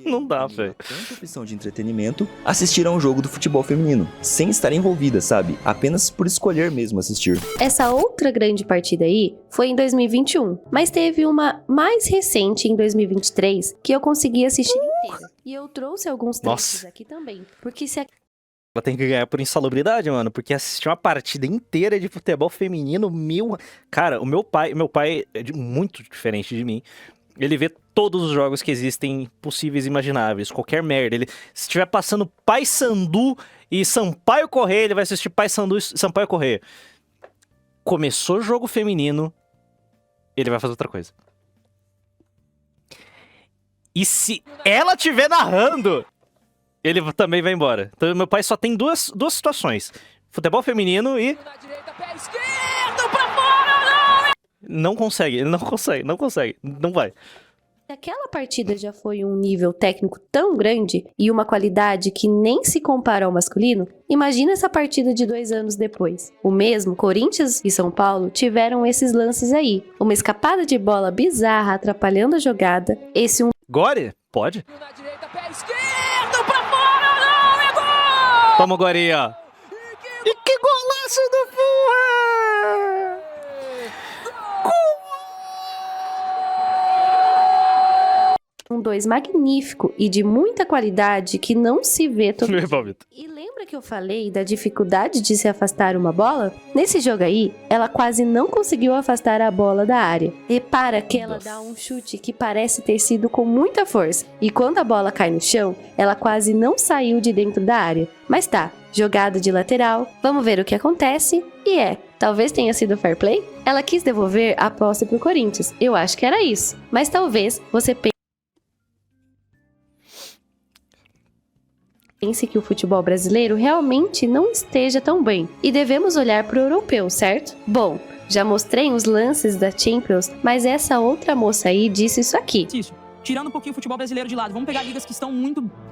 Não dá, velho. Tanta opção de entretenimento, assistiram um jogo do futebol feminino, sem estar envolvida, sabe? Apenas por escolher mesmo assistir. Essa outra grande partida aí foi em 2021, mas teve uma mais recente em 2023 que eu consegui assistir inteira. E eu trouxe alguns trechos aqui também, porque se ela tem que ganhar por insalubridade, mano, porque assistir uma partida inteira de futebol feminino, cara, o meu pai é muito diferente de mim. Ele vê todos os jogos que existem possíveis e imagináveis, qualquer merda. Ele, se estiver passando Paysandu e Sampaio Corrêa, ele vai assistir Paysandu e Sampaio Corrêa. Começou o jogo feminino, ele vai fazer outra coisa. E se ela estiver narrando, ele também vai embora. Então meu pai só tem duas situações. Futebol feminino e... Não consegue, ele não consegue, não vai. Se aquela partida já foi um nível técnico tão grande e uma qualidade que nem se compara ao masculino, imagina essa partida de 2 anos depois. O mesmo, Corinthians e São Paulo tiveram esses lances aí. Uma escapada de bola bizarra atrapalhando a jogada, Gore? Pode? Toma o Gore, ó. E que golaço do Fulham! 2 magnífico e de muita qualidade que não se vê todo dia. E lembra que eu falei da dificuldade de se afastar uma bola? Nesse jogo aí, ela quase não conseguiu afastar a bola da área. Repara que ela dá um chute que parece ter sido com muita força. E quando a bola cai no chão, ela quase não saiu de dentro da área. Mas tá, jogada de lateral, vamos ver o que acontece. E talvez tenha sido fair play? Ela quis devolver a posse pro Corinthians. Eu acho que era isso. Mas talvez você pense que o futebol brasileiro realmente não esteja tão bem e devemos olhar para o europeu, certo? Bom, já mostrei os lances da Champions, mas essa outra moça aí disse isso aqui. Tirando um pouquinho o futebol brasileiro de lado, vamos pegar ligas que estão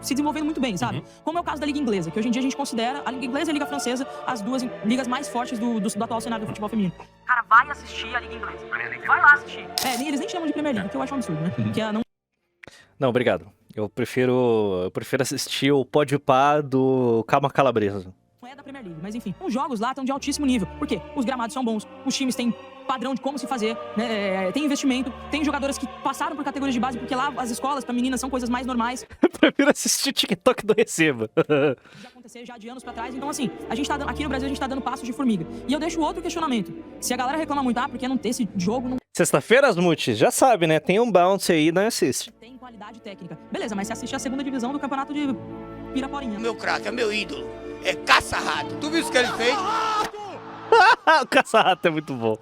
se desenvolvendo muito bem, sabe? Como é o caso da Liga Inglesa, que hoje em dia a gente considera a Liga Inglesa e a Liga Francesa as duas ligas mais fortes do atual cenário do futebol feminino. Cara, vai assistir a Liga Inglesa. Vai lá assistir. Eles nem chamam de Premier League, que eu acho um absurdo, né? Que Não, obrigado. Eu prefiro assistir o Podpah do Calma Calabresa. Não é da Premier League, mas enfim. Os jogos lá estão de altíssimo nível. Por quê? Os gramados são bons, os times têm padrão de como se fazer, né? Tem investimento, tem jogadoras que passaram por categorias de base, porque lá as escolas pra meninas são coisas mais normais. Eu prefiro assistir o TikTok do Receba. Já aconteceu já de anos pra trás, então assim, a gente tá aqui no Brasil a gente tá dando passos de formiga. E eu deixo outro questionamento. Se a galera reclama muito, porque não ter esse jogo... Não... Sexta-feira, Asmuti, já sabe, né? Tem um bounce aí, não assiste. Tem qualidade técnica. Beleza, mas você assiste a 2ª divisão do campeonato de Piraporinha. Meu craque, é meu ídolo. É Caça-Rato. Tu viu o que ele fez? O Caça-Rato é muito bom.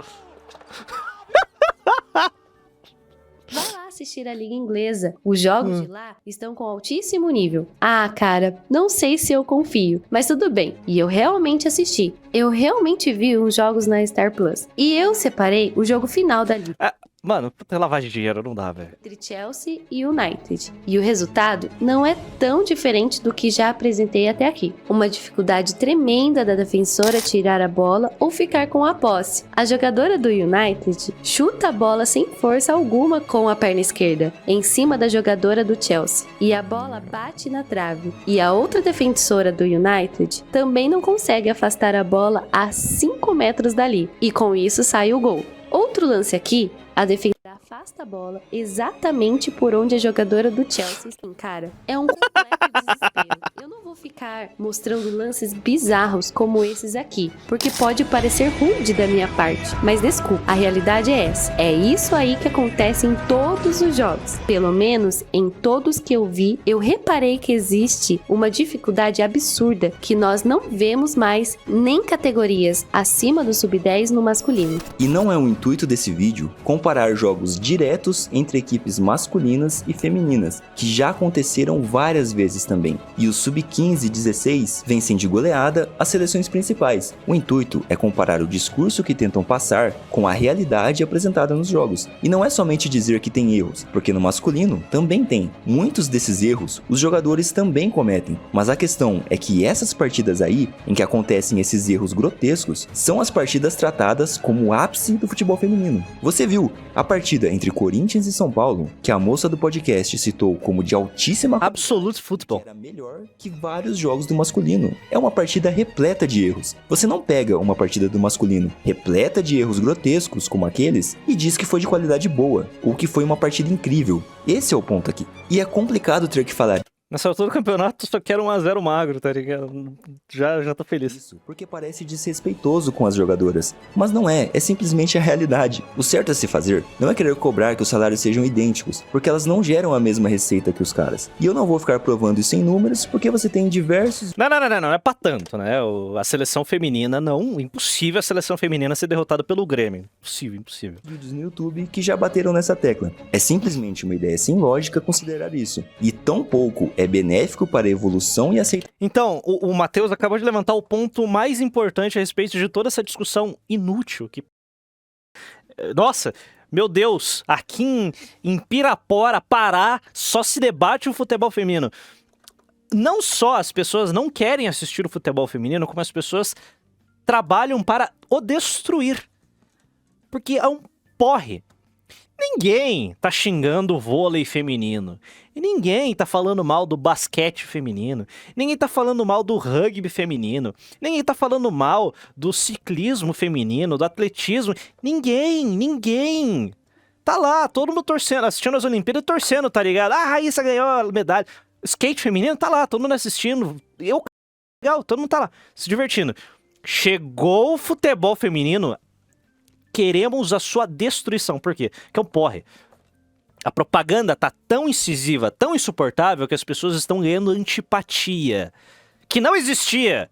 Vai lá assistir a Liga Inglesa. Os jogos de lá estão com altíssimo nível. Ah, cara, não sei se eu confio, mas tudo bem. E eu realmente assisti. Eu realmente vi uns jogos na Star Plus. E eu separei o jogo final da Liga. Mano, puta lavagem de dinheiro, não dá, velho. Entre Chelsea e United. E o resultado não é tão diferente do que já apresentei até aqui. Uma dificuldade tremenda da defensora tirar a bola ou ficar com a posse. A jogadora do United chuta a bola sem força alguma com a perna esquerda, em cima da jogadora do Chelsea. E a bola bate na trave. E a outra defensora do United também não consegue afastar a bola a 5 metros dali. E com isso sai o gol. Outro lance aqui, a defesa afasta a bola exatamente por onde a jogadora do Chelsea encara. É um completo desespero. Eu não vou ficar mostrando lances bizarros como esses aqui, porque pode parecer rude da minha parte, mas desculpa, a realidade é essa. É isso aí que acontece em todos os jogos. Pelo menos em todos que eu vi, eu reparei que existe uma dificuldade absurda que nós não vemos mais nem categorias acima do sub-10 no masculino. E não é o intuito desse vídeo comparar jogos diretos entre equipes masculinas e femininas, que já aconteceram várias vezes também. E os sub-15 e 16 vencem de goleada as seleções principais. O intuito é comparar o discurso que tentam passar com a realidade apresentada nos jogos. E não é somente dizer que tem erros, porque no masculino também tem. Muitos desses erros os jogadores também cometem, mas a questão é que essas partidas aí, em que acontecem esses erros grotescos, são as partidas tratadas como o ápice do futebol feminino. Você viu a partida entre Corinthians e São Paulo, que a moça do podcast citou como de altíssima Absolute Football, era melhor que vários jogos do masculino. É uma partida repleta de erros. Você não pega uma partida do masculino repleta de erros grotescos como aqueles e diz que foi de qualidade boa, ou que foi uma partida incrível. Esse é o ponto aqui. E é complicado ter que falar nessa altura do campeonato, só quero 1-0 magro, tá ligado? Já tô feliz. Isso, porque parece desrespeitoso com as jogadoras. Mas não é simplesmente a realidade. O certo a se fazer não é querer cobrar que os salários sejam idênticos, porque elas não geram a mesma receita que os caras. E eu não vou ficar provando isso em números, porque você tem diversos... Não é pra tanto, né? A seleção feminina, não, impossível a seleção feminina ser derrotada pelo Grêmio. Impossível. Vídeos no YouTube que já bateram nessa tecla. É simplesmente uma ideia sem lógica considerar isso. E tão pouco é benéfico para a evolução e aceitação. Então, o Matheus acabou de levantar o ponto mais importante a respeito de toda essa discussão inútil que... Nossa, meu Deus, aqui em Pirapora, Pará, só se debate o futebol feminino. Não só as pessoas não querem assistir o futebol feminino, como as pessoas trabalham para o destruir. Porque é um porre. Ninguém tá xingando o vôlei feminino. E ninguém tá falando mal do basquete feminino. Ninguém tá falando mal do rugby feminino. Ninguém tá falando mal do ciclismo feminino, do atletismo. Ninguém. Tá lá, todo mundo torcendo, assistindo as Olimpíadas e torcendo, tá ligado? Ah, a Raíssa ganhou a medalha. Skate feminino, tá lá, todo mundo assistindo. Legal, todo mundo tá lá, se divertindo. Chegou o futebol feminino... Queremos a sua destruição. Por quê? Que é um porre. A propaganda tá tão incisiva, tão insuportável, que as pessoas estão ganhando antipatia. Que não existia.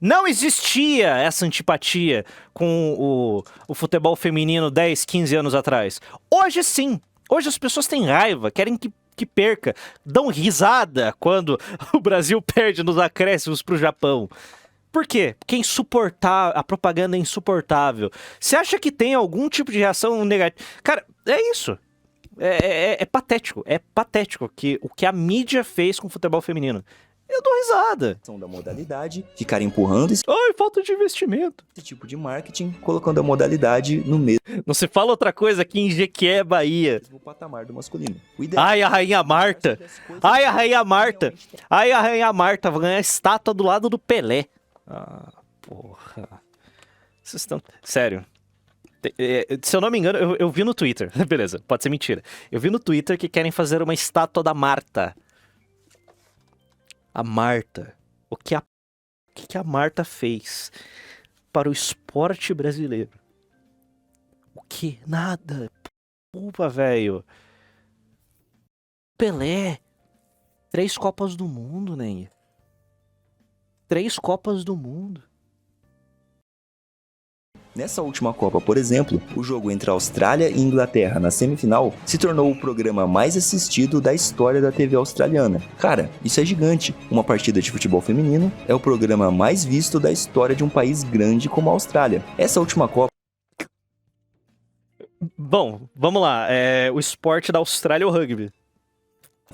Não existia essa antipatia com o futebol feminino 10, 15 anos atrás. Hoje sim. Hoje as pessoas têm raiva, querem que perca. Dão risada quando o Brasil perde nos acréscimos pro Japão. Por quê? Porque é insuportável, a propaganda é insuportável. Você acha que tem algum tipo de reação negativa? Cara, é isso. É patético. É patético o que a mídia fez com o futebol feminino. Eu dou risada. Da modalidade, ficar empurrando Ai, falta de investimento. Esse tipo de marketing, colocando a modalidade no mesmo. Não se fala outra coisa aqui em Jequié, Bahia. O patamar do masculino. Ai, a Rainha Marta. Ai, a Rainha Marta. Ai, a Rainha Marta. Vai ganhar estátua do lado do Pelé. Ah, porra. Vocês estão... Sério. Se eu não me engano, eu vi no Twitter. Beleza, pode ser mentira. Eu vi no Twitter que querem fazer uma estátua da Marta. A Marta. O que a Marta fez para o esporte brasileiro? O que? Nada. Pupa, velho. Pelé. 3 Copas do Mundo, né? 3 Copas do Mundo. Nessa última Copa, por exemplo, o jogo entre Austrália e Inglaterra na semifinal se tornou o programa mais assistido da história da TV australiana. Cara, isso é gigante. Uma partida de futebol feminino é o programa mais visto da história de um país grande como a Austrália. Essa última Copa... Bom, vamos lá. O esporte da Austrália é o rugby.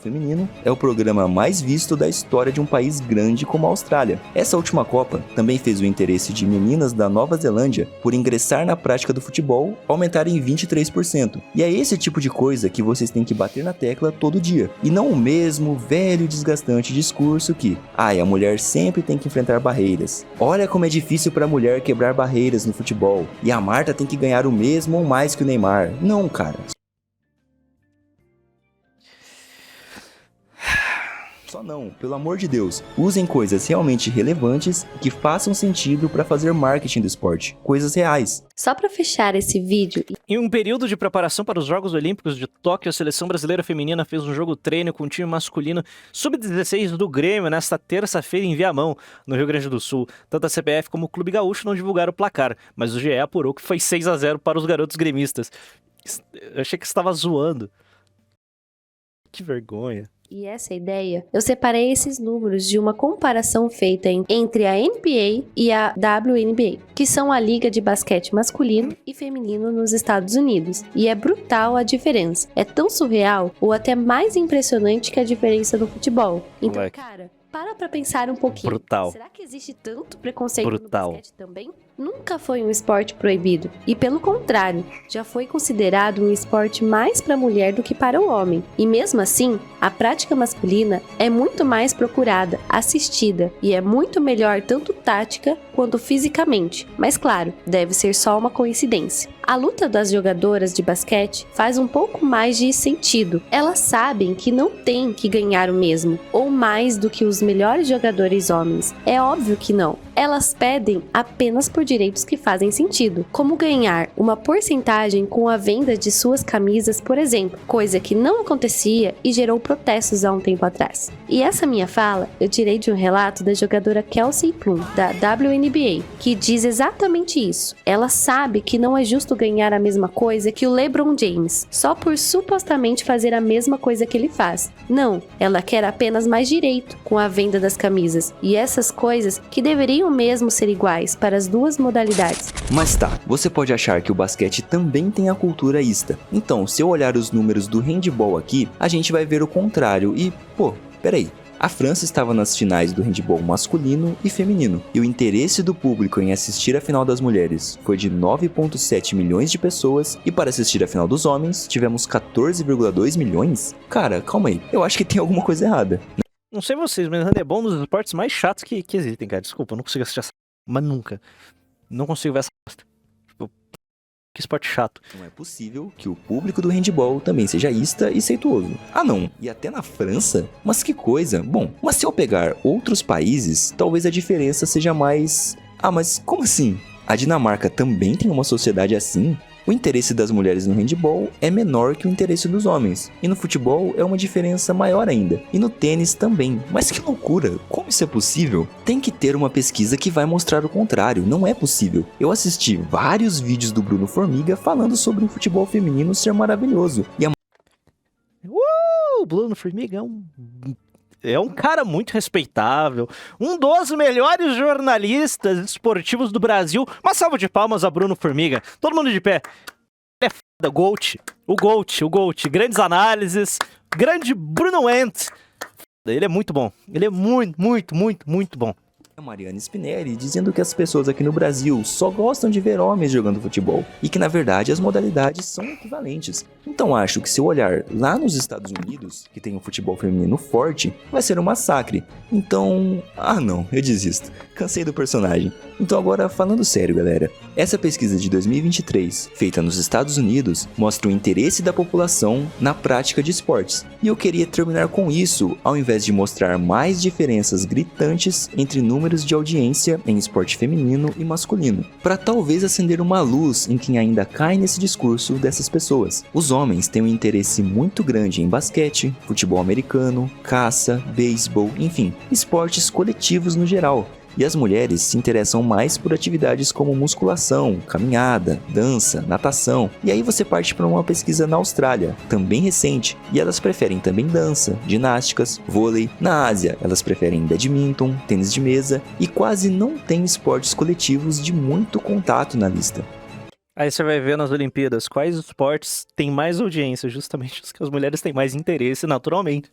Feminino é o programa mais visto da história de um país grande como a Austrália. Essa última Copa também fez o interesse de meninas da Nova Zelândia por ingressar na prática do futebol aumentar em 23%. E é esse tipo de coisa que vocês têm que bater na tecla todo dia. E não o mesmo velho e desgastante discurso que a mulher sempre tem que enfrentar barreiras. Olha como é difícil para a mulher quebrar barreiras no futebol. E a Marta tem que ganhar o mesmo ou mais que o Neymar. Não, cara. Só não, pelo amor de Deus, usem coisas realmente relevantes que façam sentido para fazer marketing do esporte, coisas reais. Só para fechar esse vídeo... Em um período de preparação para os Jogos Olímpicos de Tóquio, a seleção brasileira feminina fez um jogo treino com o time masculino sub-16 do Grêmio nesta terça-feira em Viamão, no Rio Grande do Sul. Tanto a CBF como o Clube Gaúcho não divulgaram o placar, mas o GE apurou que foi 6-0 para os garotos gremistas. Eu achei que você estava zoando. Que vergonha. E essa ideia, eu separei esses números de uma comparação feita entre a NBA e a WNBA, que são a liga de basquete masculino e feminino nos Estados Unidos. E é brutal a diferença. É tão surreal ou até mais impressionante que a diferença no futebol. Então, cara, para pensar um pouquinho. Brutal. Será que existe tanto preconceito no basquete também? Nunca foi um esporte proibido. E pelo contrário, já foi considerado um esporte mais para a mulher do que para o homem. E mesmo assim, a prática masculina é muito mais procurada, assistida e é muito melhor tanto tática quanto fisicamente. Mas claro, deve ser só uma coincidência. A luta das jogadoras de basquete faz um pouco mais de sentido. Elas sabem que não tem que ganhar o mesmo ou mais do que os melhores jogadores homens. É óbvio que não. Elas pedem apenas por direitos que fazem sentido, como ganhar uma porcentagem com a venda de suas camisas, por exemplo, coisa que não acontecia e gerou protestos há um tempo atrás. E essa minha fala eu tirei de um relato da jogadora Kelsey Plum, da WNBA, que diz exatamente isso. Ela sabe que não é justo ganhar a mesma coisa que o LeBron James, só por supostamente fazer a mesma coisa que ele faz. Não, ela quer apenas mais direito com a venda das camisas, e essas coisas que deveriam mesmo ser iguais para as duas modalidades. Mas tá, você pode achar que o basquete também tem a cultura ista. Então, se eu olhar os números do handball aqui, a gente vai ver o contrário e, peraí. A França estava nas finais do handball masculino e feminino, e o interesse do público em assistir a final das mulheres foi de 9,7 milhões de pessoas, e para assistir a final dos homens, tivemos 14,2 milhões? Cara, calma aí, eu acho que tem alguma coisa errada. Não sei vocês, mas handebol é um dos esportes mais chatos que existem, cara. Desculpa, eu não consigo assistir essa... Mas nunca. Não consigo ver essa bosta. Tipo, que esporte chato. Não é possível que o público do handball também seja ista e seituoso. Ah não, e até na França? Mas que coisa. Bom, mas se eu pegar outros países, talvez a diferença seja mais... mas como assim? A Dinamarca também tem uma sociedade assim? O interesse das mulheres no handball é menor que o interesse dos homens. E no futebol é uma diferença maior ainda. E no tênis também. Mas que loucura! Como isso é possível? Tem que ter uma pesquisa que vai mostrar o contrário. Não é possível. Eu assisti vários vídeos do Bruno Formiga falando sobre o futebol feminino ser maravilhoso. E o Bruno Formiga é um cara muito respeitável, um dos melhores jornalistas esportivos do Brasil. Uma salva de palmas a Bruno Formiga. Todo mundo de pé. Ele é foda, o GOAT. Grandes análises, grande Bruno Wendt. Ele é muito bom. Ele é muito bom. A Mariana Spinelli dizendo que as pessoas aqui no Brasil só gostam de ver homens jogando futebol e que na verdade as modalidades são equivalentes. Então acho que se eu olhar lá nos Estados Unidos, que tem um futebol feminino forte, vai ser um massacre. Então, não, eu desisto. Cansei do personagem. Então agora falando sério, galera, essa pesquisa de 2023, feita nos Estados Unidos, mostra o interesse da população na prática de esportes. E eu queria terminar com isso, ao invés de mostrar mais diferenças gritantes entre números de audiência em esporte feminino e masculino, para talvez acender uma luz em quem ainda cai nesse discurso dessas pessoas. Os homens têm um interesse muito grande em basquete, futebol americano, caça, beisebol, enfim, esportes coletivos no geral. E as mulheres se interessam mais por atividades como musculação, caminhada, dança, natação. E aí você parte para uma pesquisa na Austrália, também recente, e elas preferem também dança, ginásticas, vôlei. Na Ásia, elas preferem badminton, tênis de mesa e quase não tem esportes coletivos de muito contato na lista. Aí você vai ver nas Olimpíadas quais esportes têm mais audiência, justamente os que as mulheres têm mais interesse, naturalmente.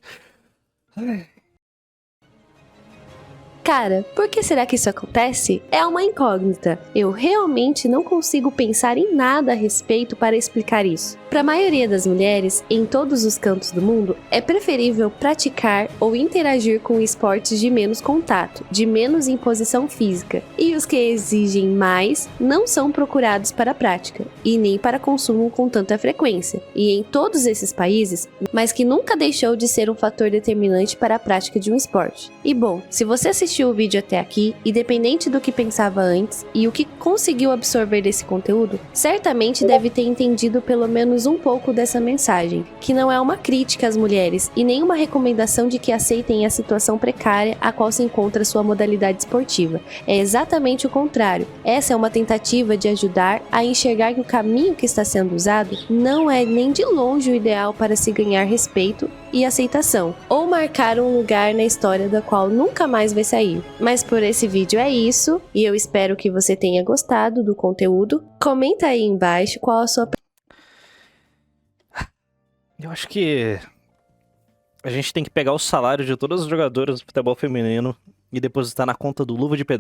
Cara, por que será que isso acontece? É uma incógnita. Eu realmente não consigo pensar em nada a respeito para explicar isso. Para a maioria das mulheres, em todos os cantos do mundo, é preferível praticar ou interagir com esportes de menos contato, de menos imposição física. E os que exigem mais não são procurados para a prática, e nem para consumo com tanta frequência. E em todos esses países, mas que nunca deixou de ser um fator determinante para a prática de um esporte. E bom, se você assistiu o vídeo até aqui, independente do que pensava antes e o que conseguiu absorver desse conteúdo, certamente deve ter entendido pelo menos um pouco dessa mensagem, que não é uma crítica às mulheres e nem uma recomendação de que aceitem a situação precária a qual se encontra sua modalidade esportiva. É exatamente o contrário. Essa é uma tentativa de ajudar a enxergar que o caminho que está sendo usado não é nem de longe o ideal para se ganhar respeito e aceitação, ou marcar um lugar na história da qual nunca mais vai sair. Mas por esse vídeo é isso, e eu espero que você tenha gostado do conteúdo. Comenta aí embaixo qual a sua... Eu acho que a gente tem que pegar o salário de todas as jogadoras do futebol feminino e depositar na conta do Luva de Pedrão.